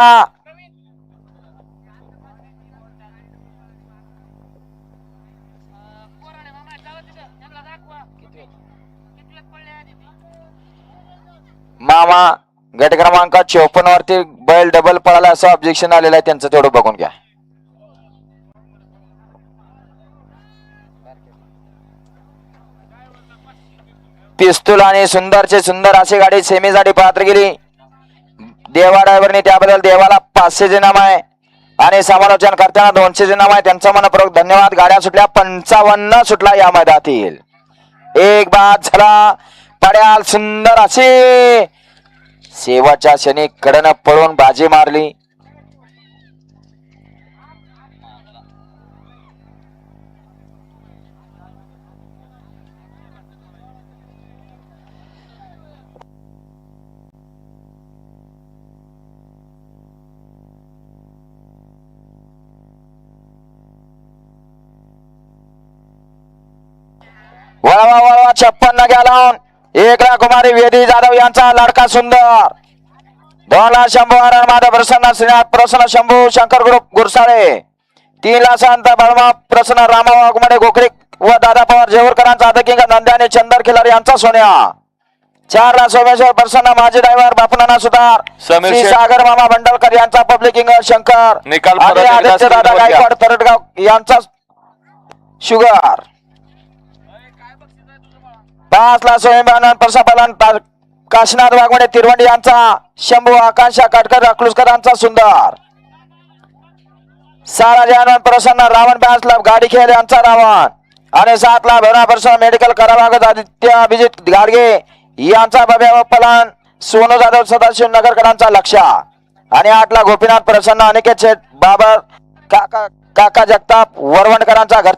मामा गट क्रमांक 54 वरती बैल डबल पळाला असं ऑब्जेक्शन आलेलं आहे त्यांचं तेवढं बघून घ्या. पिस्तूल आणि सुंदरचे सुंदर अशी गाडी सेमीसाठी पात्र गेली. देवा ड्रायव्हरने त्याबद्दल देवाला 500 इनाम आहे आणि समालोचन करताना 200 इनाम आहे. त्यांचा मनपूर्वक धन्यवाद. गाड्या सुटल्या 55 सुटला या मैदानातील. एक बाद झाला. पड्याल सुंदर असे शेवटच्या क्षणी कडनं पळून बाजी मारली. वळवा वळवा 56 गॅलन. 1 कुमारी वेदी जाधव यांचा लाडका सुंदर. 2 शंभू हरण माधव प्रसन्न श्रीनाथ प्रसन्न शंभू शंकर ग्रुप गुरसाळे. 3 संत बळमा प्रसन्न रामा वाघमडे गोखरी व दादा पवार जेवरकरांचा आदकिंग नंद्याने चंदर खिलार यांचा सोन्या. 4 सोमेश्वर प्रसन्न माजी ड्रायव्हर बापनाना सुतार श्री सागर मामा भंडलकर यांचा पब्लिक किंग शंकर. आदित्य दादा गायकवाड तरटगाव यांचा शुगर. 5 स्वयंपालन प्रसापालन काशीनाथ वाघमडे तिरवंडी यांचा शंभू. आकांक्षा काटकर अकलूजकरांचा सुंदर. 6 जानवन प्रसन्न रावण बॅन्सला गाडी खेळ यांचा रावण आणि 7 भवना प्रसन्न मेडिकल करावागत आदित्य अभिजित गाडगे यांचा भव्य पलान सोनू जाधव सदाशिव नगरकरांचा लक्ष आणि 8 गोपीनाथ प्रसन्न अनिकेत शेठ बाबर काका जगताप वरवणकरांचा घरचा